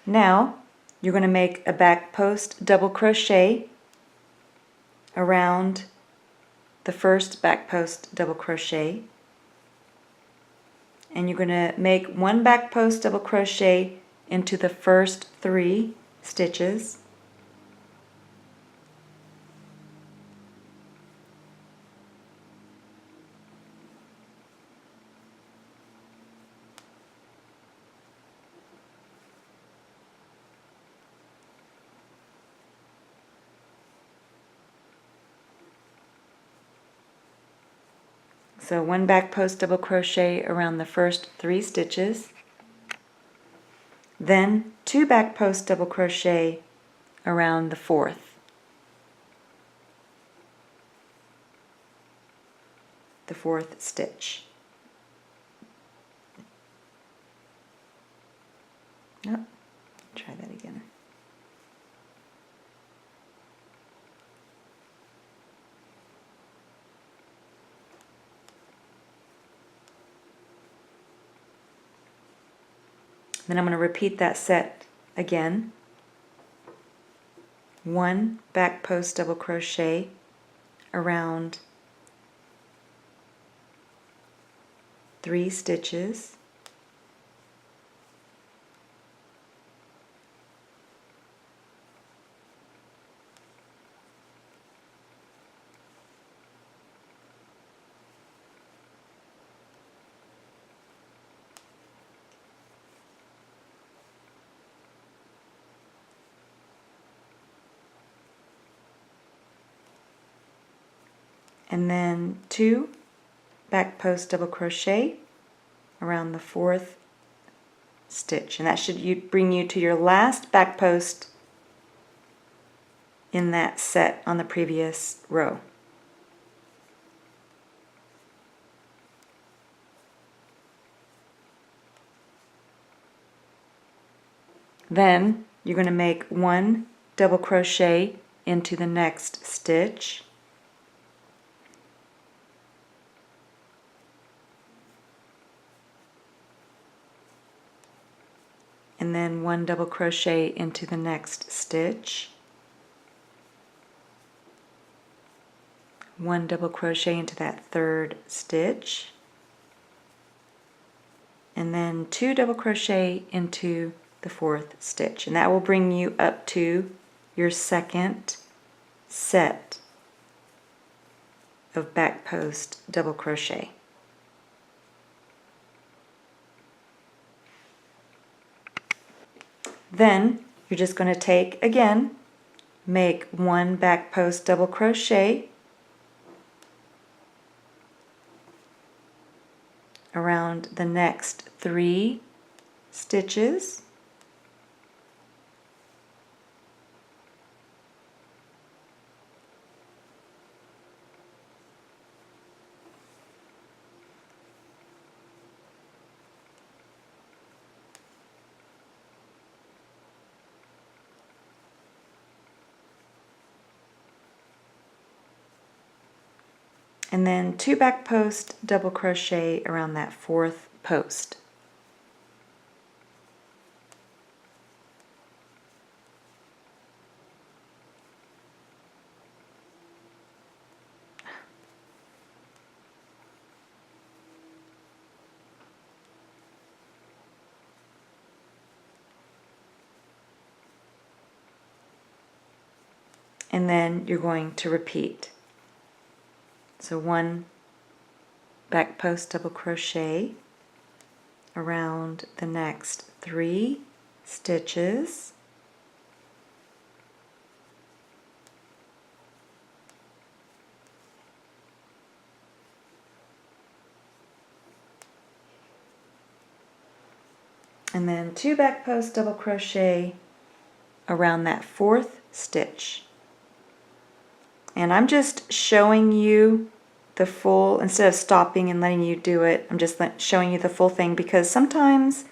Now you're going to make a back post double crochet around the first back post double crochet, and you're going to make one back post double crochet into the first 3 stitches, so one back post double crochet around the first 3 stitches, then 2 back post double crochet around the 4th, stitch. Oh, try that again. Then I'm going to repeat that set again. 1 back post double crochet around 3 stitches, and then 2 back post double crochet around the 4th stitch, and that should bring you to your last back post in that set on the previous row. Then you're going to make 1 double crochet into the next stitch, and then 1 double crochet into the next stitch, 1 double crochet into that 3rd stitch, and then 2 double crochet into the 4th stitch, and that will bring you up to your second set of back post double crochet. Then you're just going to take, again, make 1 back post double crochet around the next 3 stitches, and then 2 back post double crochet around that 4th post. And then you're going to repeat. So 1 back post double crochet around the next 3 stitches, and then 2 back post double crochet around that 4th stitch. And I'm just showing you the full, instead of stopping and letting you do it, I'm just showing you the full thing because sometimes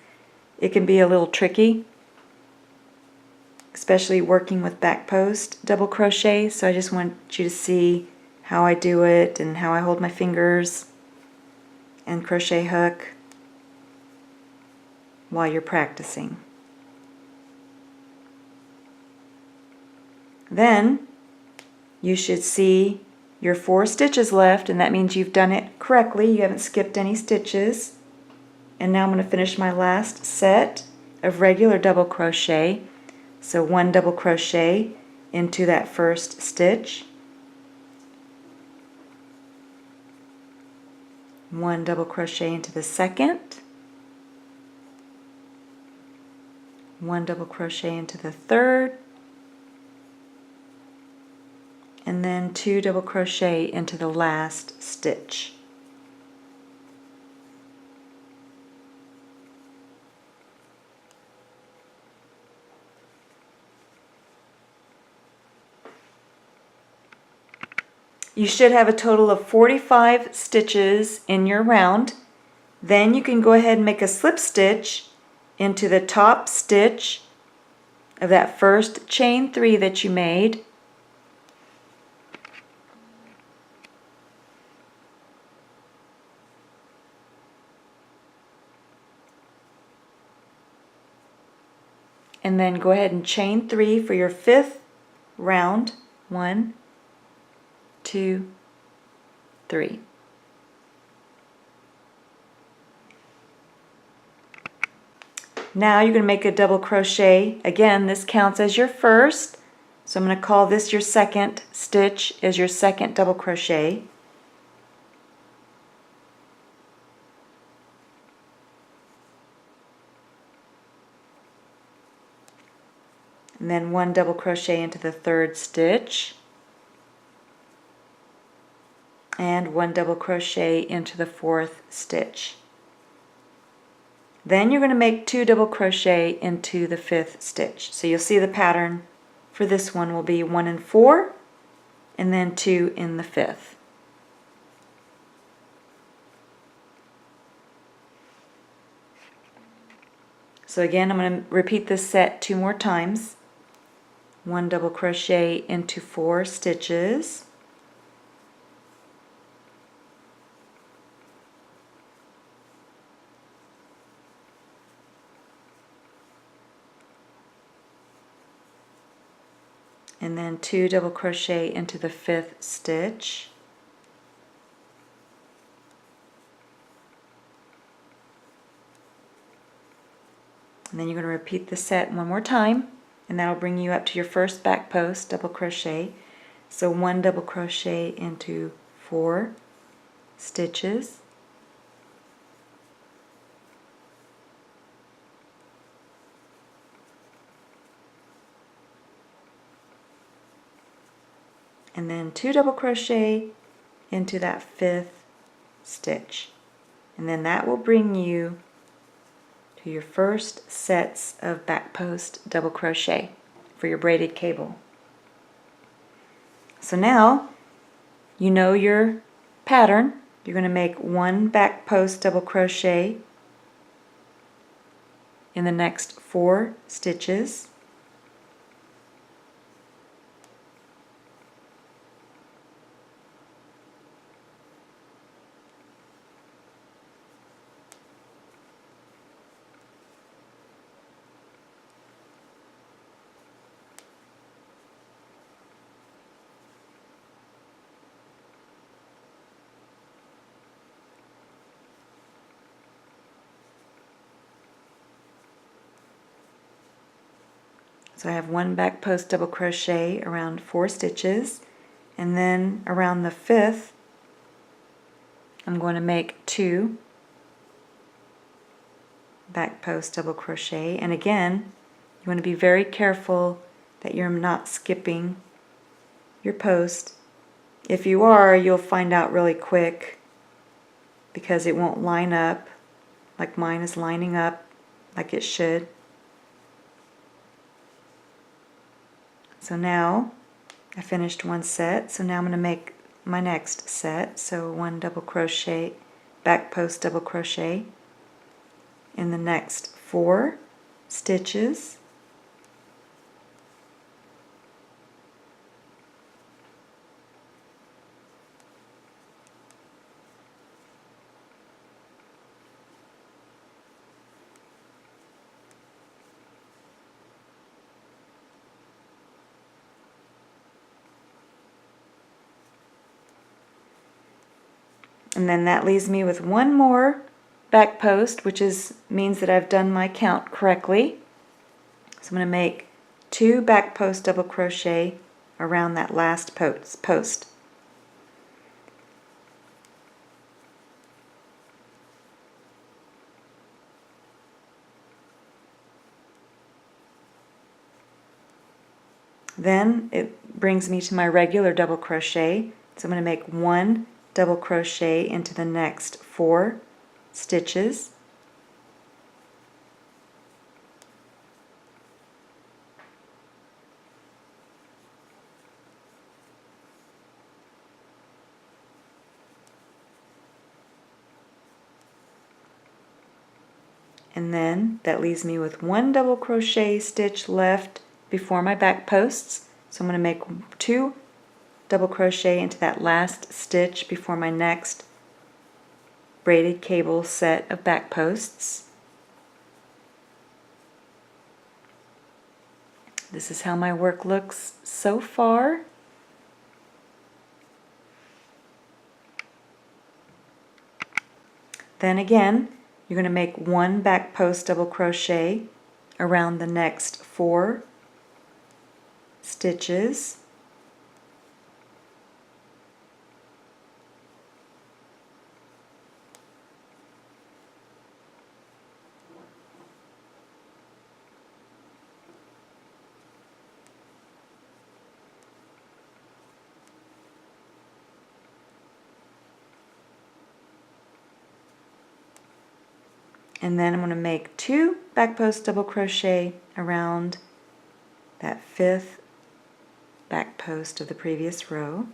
it can be a little tricky, especially working with back post double crochet. So I just want you to see how I do it and how I hold my fingers and crochet hook while you're practicing. Then you should see your 4 stitches left, and that means you've done it correctly. You haven't skipped any stitches. And now I'm going to finish my last set of regular double crochet. So 1 double crochet into that first stitch, 1 double crochet into the second, 1 double crochet into the third, and then 2 double crochet into the last stitch. You should have a total of 45 stitches in your round. Then you can go ahead and make a slip stitch into the top stitch of that first chain 3 that you made. And then go ahead and chain 3 for your 5th round. 1, 2, 3. Now you're going to make a double crochet. Again, this counts as your first, so I'm going to call this your second stitch as your second double crochet. And then 1 double crochet into the third stitch, and 1 double crochet into the 4th stitch. Then you're going to make 2 double crochet into the 5th stitch. So you'll see the pattern for this one will be 1 and 4, and then 2 in the 5th. So again, I'm going to repeat this set 2 more times. 1 double crochet into 4 stitches, and then 2 double crochet into the 5th stitch, and then you're going to repeat the set 1 more time, and that'll bring you up to your first back post double crochet. So 1 double crochet into 4 stitches, and then 2 double crochet into that 5th stitch, and then that will bring you to your first sets of back post double crochet for your braided cable. So now you know your pattern. You're going to make 1 back post double crochet in the next 4 stitches, so I have 1 back post double crochet around 4 stitches, and then around the 5th I'm going to make 2 back post double crochet, and again you want to be very careful that you're not skipping your post. If you are, you'll find out really quick because it won't line up like mine is lining up like it should. So now I finished 1 set, so now I'm going to make my next set. So 1 double crochet, back post double crochet in the next 4 stitches, And then that leaves me with one more back post, which means that I've done my count correctly. So I'm going to make 2 back post double crochet around that last post. Then it brings me to my regular double crochet. So I'm going to make 1 double crochet into the next 4 stitches. And then that leaves me with 1 double crochet stitch left before my back posts. So I'm going to make 2 double crochet into that last stitch before my next braided cable set of back posts. This is how my work looks so far. Then again, you're going to make 1 back post double crochet around the next 4 stitches. And then I'm going to make 2 back post double crochet around that 5th back post of the previous row.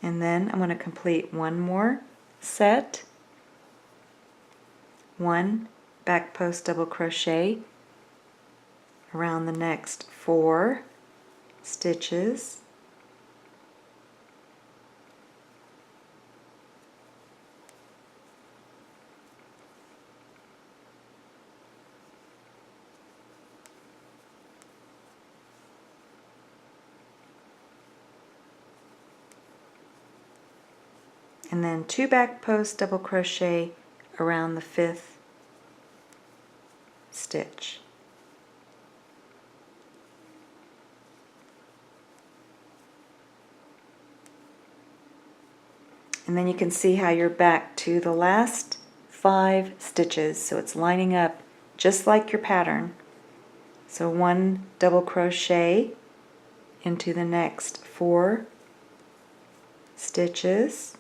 And then I'm going to complete one more set, 1 back post double crochet around the next 4 stitches. And then 2 back post double crochet around the 5th stitch. And then you can see how you're back to the last 5 stitches, so it's lining up just like your pattern. So 1 double crochet into the next 4 stitches.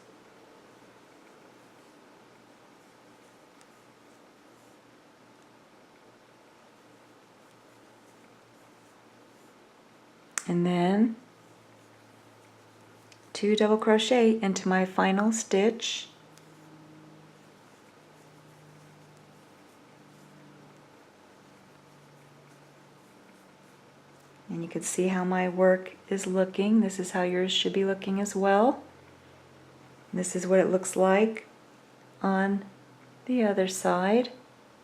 And then 2 double crochet into my final stitch. And you can see how my work is looking. This is how yours should be looking as well. This is what it looks like on the other side.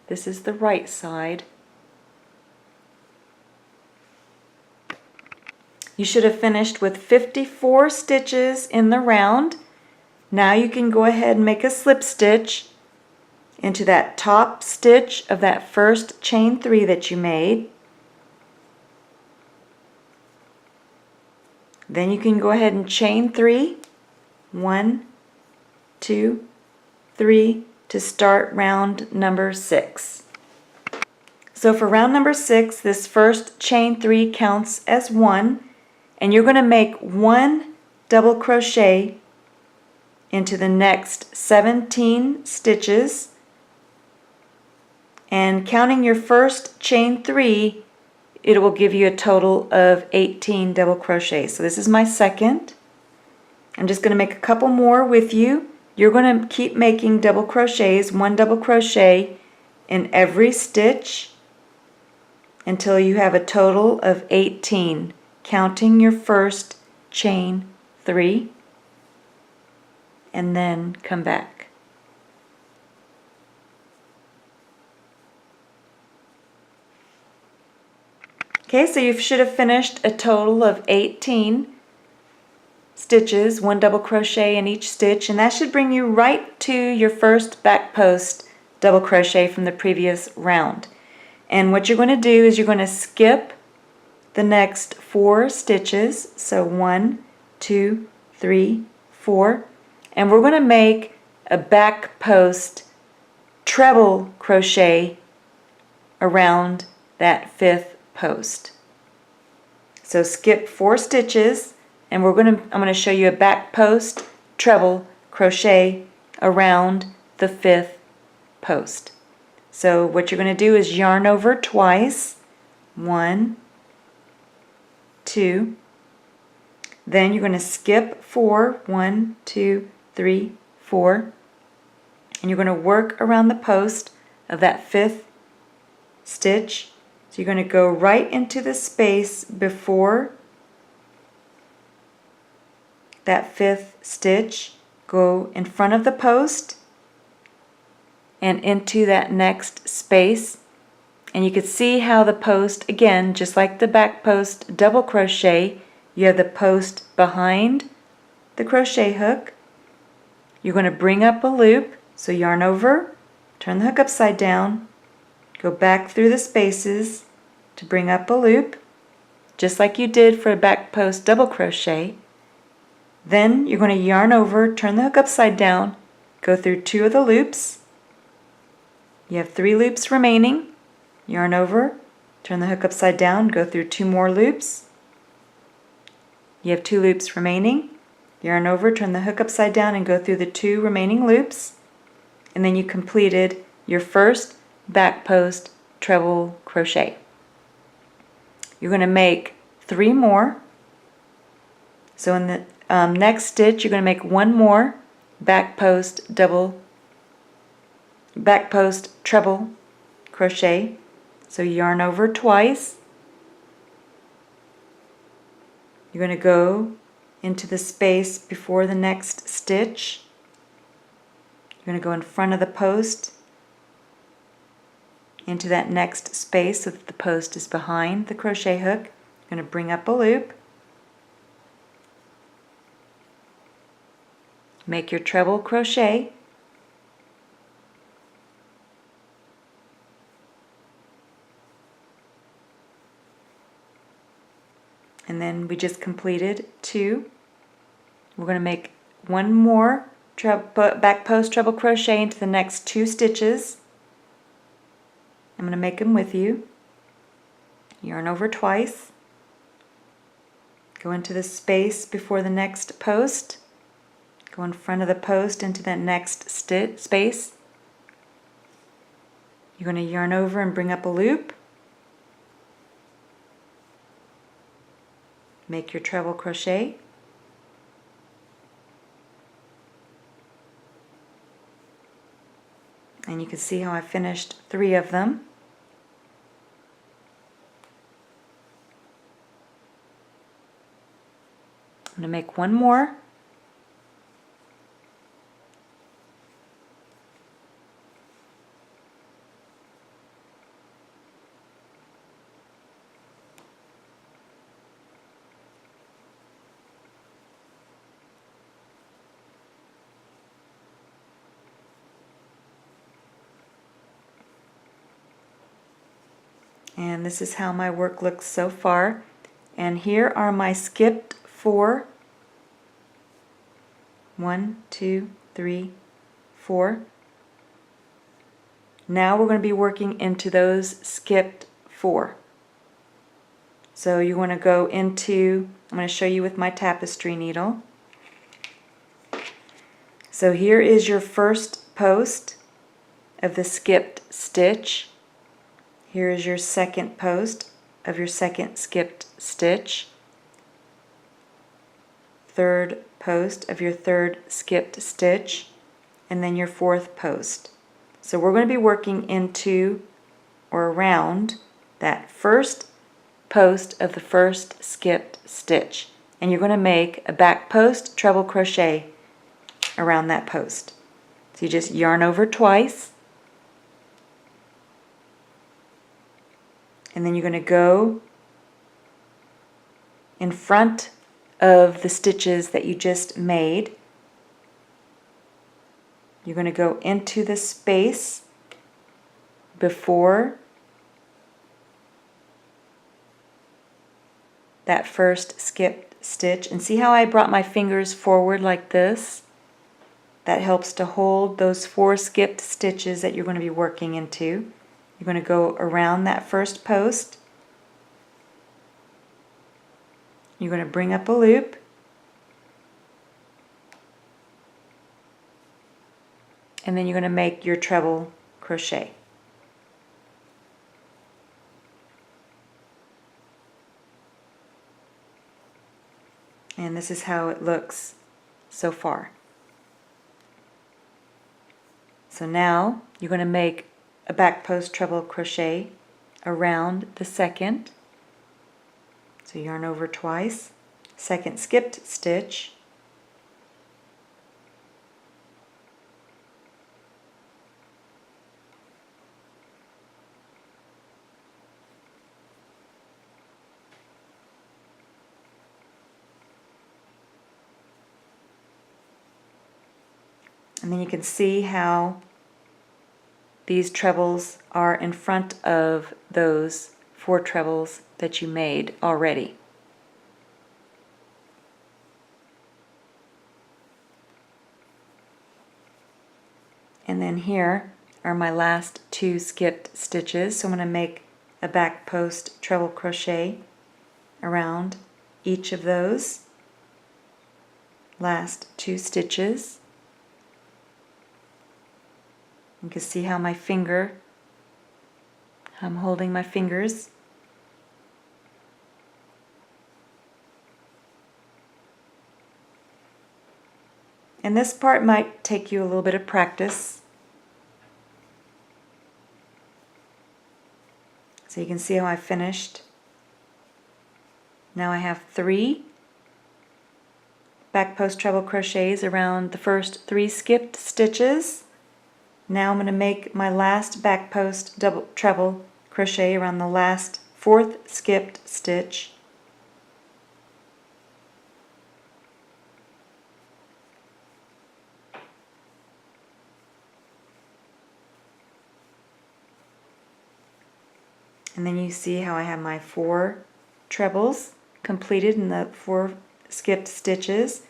This is the right side. You should have finished with 54 stitches in the round. Now you can go ahead and make a slip stitch into that top stitch of that first chain 3 that you made. Then you can go ahead and chain 3, 1, 2, 3 to start round number 6. So for round number 6, this first chain 3 counts as 1. And you're going to make 1 double crochet into the next 17 stitches, and counting your first chain 3, it will give you a total of 18 double crochets. So this is my second. I'm just going to make a couple more with you. You're going to keep making double crochets, 1 double crochet in every stitch until you have a total of 18. Counting your first chain 3 and then come back. Okay, so you should have finished a total of 18 stitches, 1 double crochet in each stitch, and that should bring you right to your first back post double crochet from the previous round. And what you're going to do is you're going to skip the next 4 stitches, so 1, 2, 3, 4, and we're going to make a back post treble crochet around that 5th post. So skip 4 stitches, and I'm going to show you a back post treble crochet around the 5th post. So what you're going to do is yarn over twice, 1, 2, then you're going to skip 4, 1, 2, 3, 4, and you're going to work around the post of that 5th stitch. So you're going to go right into the space before that 5th stitch, go in front of the post and into that next space, and you can see how the post, again, just like the back post double crochet, you have the post behind the crochet hook. You're going to bring up a loop, so yarn over, turn the hook upside down, go back through the spaces to bring up a loop, just like you did for a back post double crochet. Then you're going to yarn over, turn the hook upside down, go through 2 of the loops. You have 3 loops remaining. Yarn over, turn the hook upside down, go through 2 more loops. You have 2 loops remaining. Yarn over, turn the hook upside down, and go through the 2 remaining loops. And then you completed your first back post treble crochet. You're going to make 3 more. So in the next stitch, you're going to make 1 more back post treble crochet. So yarn over twice. You're going to go into the space before the next stitch. You're going to go in front of the post into that next space so that the post is behind the crochet hook. You're going to bring up a loop. Make your treble crochet. And then we just completed 2. We're going to make 1 more back post treble crochet into the next 2 stitches. I'm going to make them with you. Yarn over twice. Go into the space before the next post. Go in front of the post into that next space. You're going to yarn over and bring up a loop. Make your treble crochet. And you can see how I finished 3 of them. I'm going to make 1 more. And this is how my work looks so far. And here are my skipped 4. 1, 2, 3, 4. Now we're going to be working into those skipped 4. So you want to go into, I'm going to show you with my tapestry needle. So here is your first post of the skipped stitch. Here is your second post of your second skipped stitch. Third post of your third skipped stitch, and then your 4th post. So we're going to be working into or around that first post of the first skipped stitch, and you're going to make a back post treble crochet around that post. So you just yarn over twice, and then you're going to go in front of the stitches that you just made. You're going to go into the space before that first skipped stitch, and see how I brought my fingers forward like this? That helps to hold those 4 skipped stitches that you're going to be working into. You're going to go around that first post. You're going to bring up a loop, and then you're going to make your treble crochet. And this is how it looks so far. So now you're going to make a back post treble crochet around the second. So yarn over twice, second skipped stitch, and then you can see how these trebles are in front of those 4 trebles that you made already. And then here are my last 2 skipped stitches. So I'm going to make a back post treble crochet around each of those last 2 stitches. You can see how I'm holding my fingers. And this part might take you a little bit of practice. So you can see how I finished. Now I have 3 back post treble crochets around the first 3 skipped stitches. Now I'm going to make my last back post treble crochet around the last 4th skipped stitch. And then you see how I have my 4 trebles completed in the 4 skipped stitches.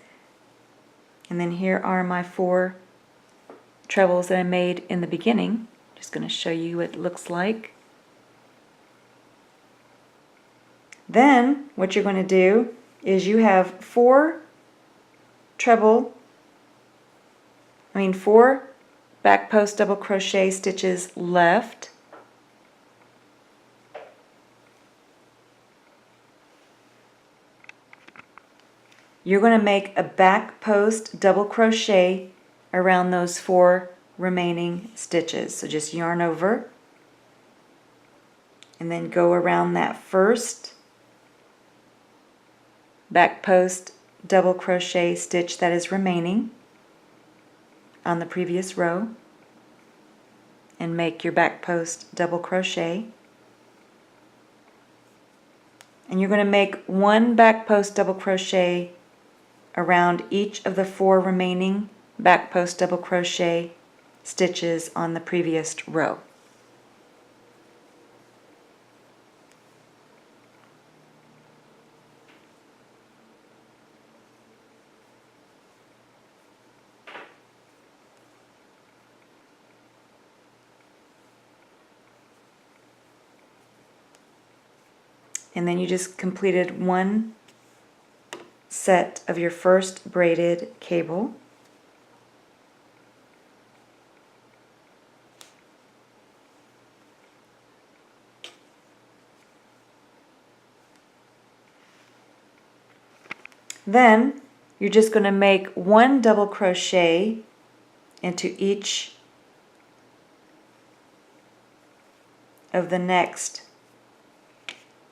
And then here are my 4 trebles that I made in the beginning. Just going to show you what it looks like. Then what you're going to do is you have 4 back post double crochet stitches left. You're going to make a back post double crochet around those 4 remaining stitches. So just yarn over and then go around that first back post double crochet stitch that is remaining on the previous row and make your back post double crochet. And you're going to make 1 back post double crochet around each of the 4 remaining back post double crochet stitches on the previous row. And then you just completed 1 set of your first braided cable. Then you're just going to make 1 double crochet into each of the next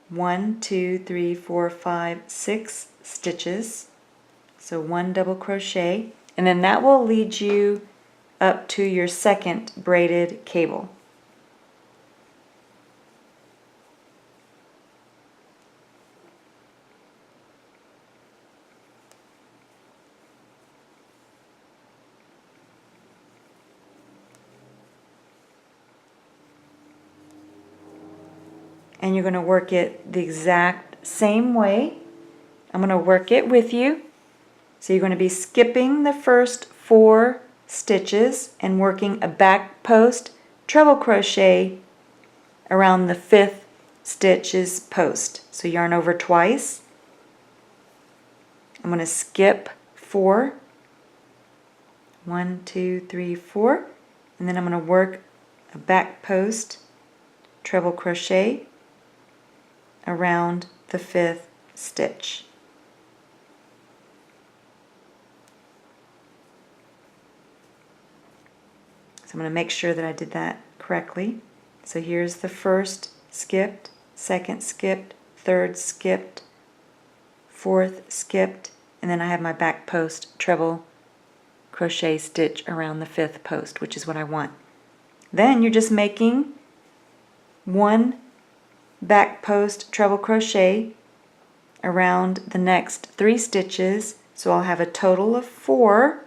1, 2, 3, 4, 5, 6 stitches. So 1 double crochet, and then that will lead you up to your second braided cable. and you're going to work it the exact same way. I'm going to work it with you. So you're going to be skipping the first 4 stitches and working a back post treble crochet around the 5th stitch's post. So yarn over twice. I'm going to skip 4. 1, 2, 3, 4, and then I'm going to work a back post treble crochet around the 5th stitch. So I'm going to make sure that I did that correctly. So here's the first skipped, second skipped, third skipped, fourth skipped, and then I have my back post treble crochet stitch around the 5th post, which is what I want. Then you're just making 1 back post treble crochet around the next 3 stitches, so I'll have a total of 4.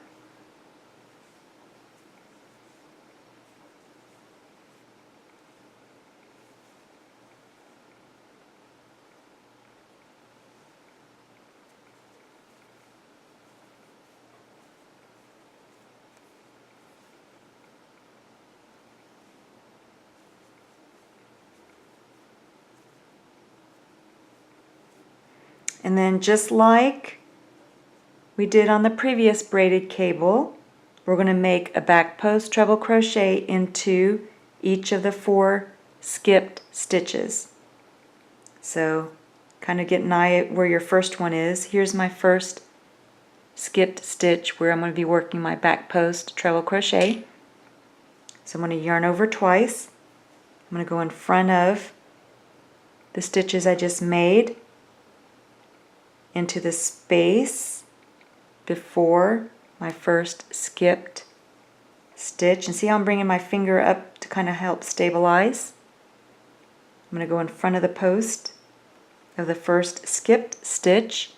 And then just like we did on the previous braided cable, we're going to make a back post treble crochet into each of the 4 skipped stitches. So kind of get an eye at where your first one is. Here's my first skipped stitch where I'm going to be working my back post treble crochet. So I'm going to yarn over twice. I'm going to go in front of the stitches I just made into the space before my first skipped stitch, and see how I'm bringing my finger up to kind of help stabilize. I'm going to go in front of the post of the first skipped stitch,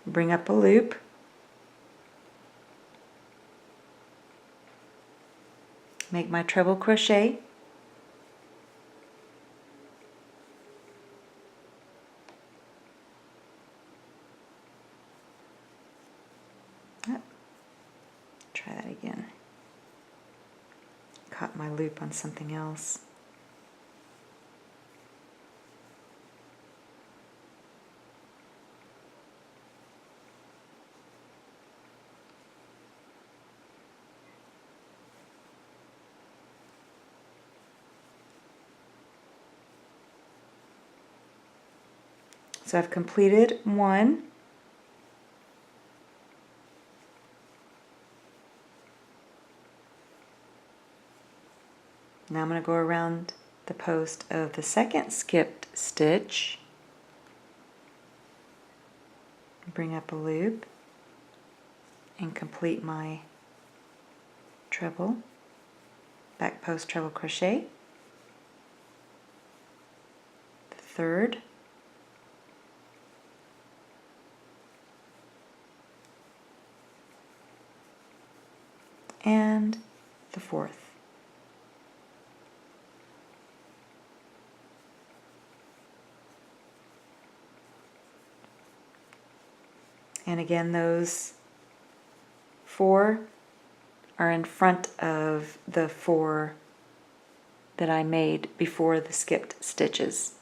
bring up a loop, make my treble crochet, try that again. Caught my loop on something else. So I've completed 1. Now I'm going to go around the post of the second skipped stitch, bring up a loop, and complete my treble, back post treble crochet, the third, and the fourth. And again, those 4 are in front of the 4 that I made before the skipped stitches.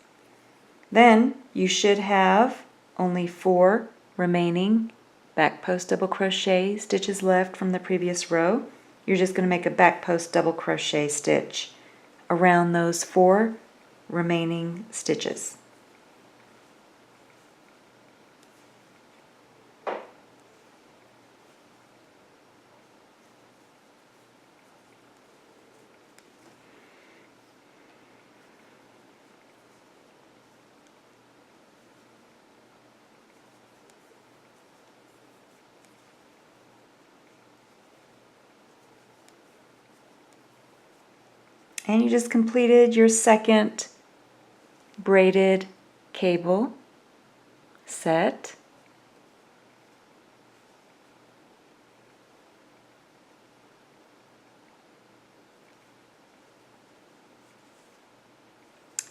Then you should have only 4 remaining back post double crochet stitches left from the previous row. You're just going to make a back post double crochet stitch around those 4 remaining stitches. And you just completed your second braided cable set.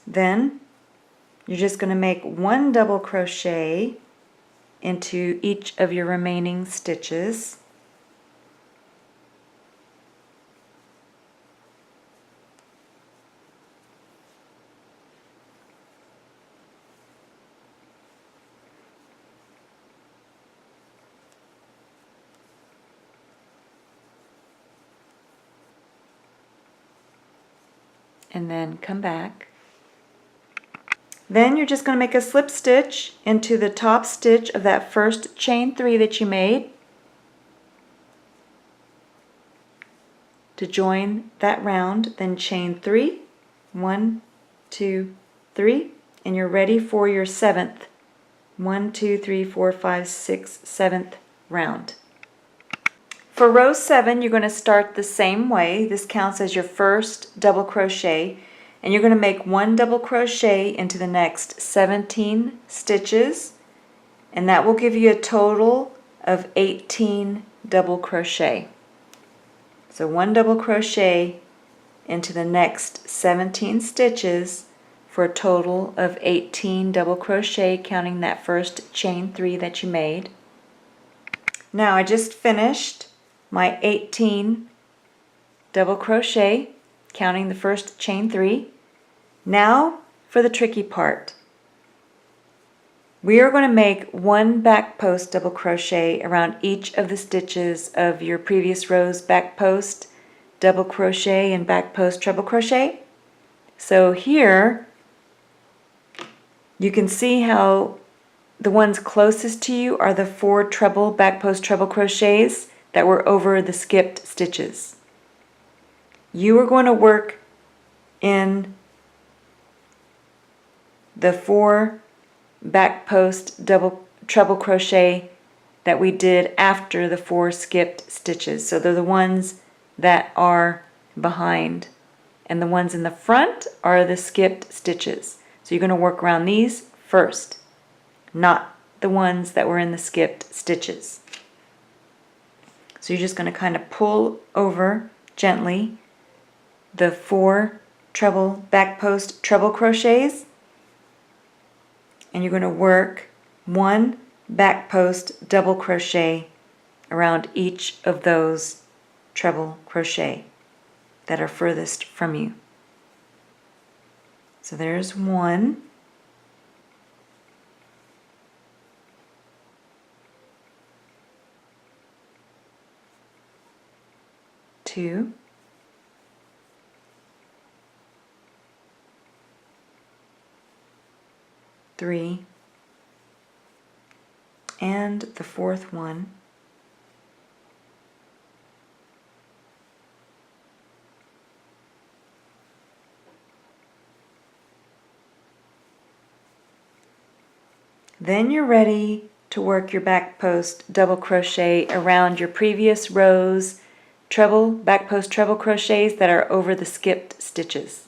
Then you're just going to make 1 double crochet into each of your remaining stitches. And then come back. Then you're just going to make a slip stitch into the top stitch of that first chain 3 that you made to join that round. Then chain 3, 1, 2, 3, and you're ready for your 7th 1, 2, 3, 4, 5, 6, 7th round. For row 7, you're going to start the same way. This counts as your first double crochet, and you're going to make 1 double crochet into the next 17 stitches, and that will give you a total of 18 double crochet. So 1 double crochet into the next 17 stitches for a total of 18 double crochet, counting that first chain 3 that you made. Now I just finished my 18 double crochet, counting the first chain 3. Now for the tricky part. We are going to make 1 back post double crochet around each of the stitches of your previous row's back post double crochet and back post treble crochet. So here you can see how the ones closest to you are the 4 treble back post treble crochets that were over the skipped stitches. You are going to work in the 4 back post double treble crochet that we did after the 4 skipped stitches. So they're the ones that are behind, and the ones in the front are the skipped stitches. So you're going to work around these first, not the ones that were in the skipped stitches. So you're just going to kind of pull over gently the 4 treble back post treble crochets, and you're going to work 1 back post double crochet around each of those treble crochet that are furthest from you. So there's 1. 2, 3, and the 4th one. Then you're ready to work your back post double crochet around your previous row's treble back post treble crochets that are over the skipped stitches.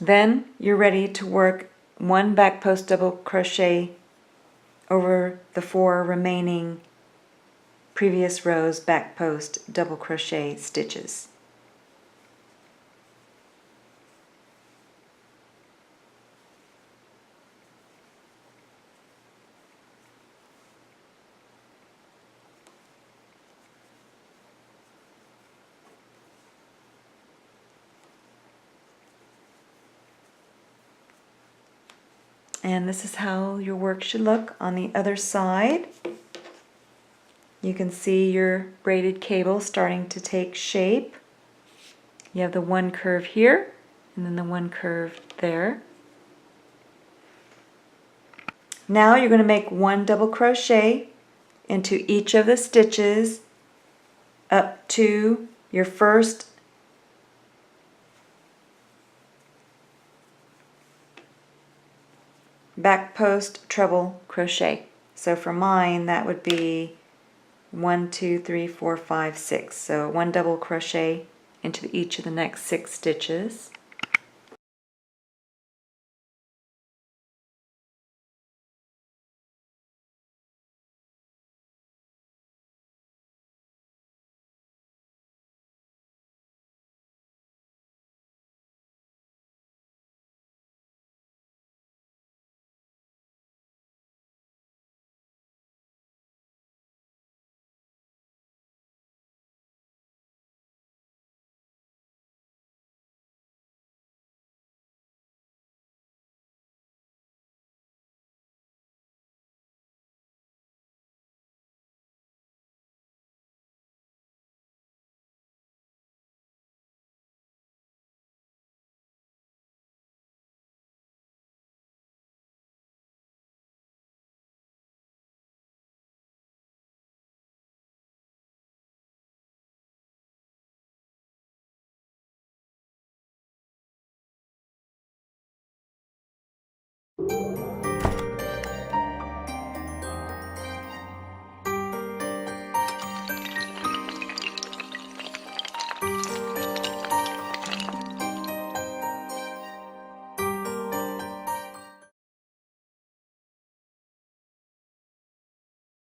Then you're ready to work 1 back post double crochet over the 4 remaining previous row's back post double crochet stitches. And this is how your work should look on the other side. You can see your braided cable starting to take shape. You have the one curve here, and then the one curve there. Now you're going to make 1 double crochet into each of the stitches up to your first back post treble crochet. So for mine that would be 1, 2, 3, 4, 5, 6. So 1 double crochet into each of the next 6 stitches.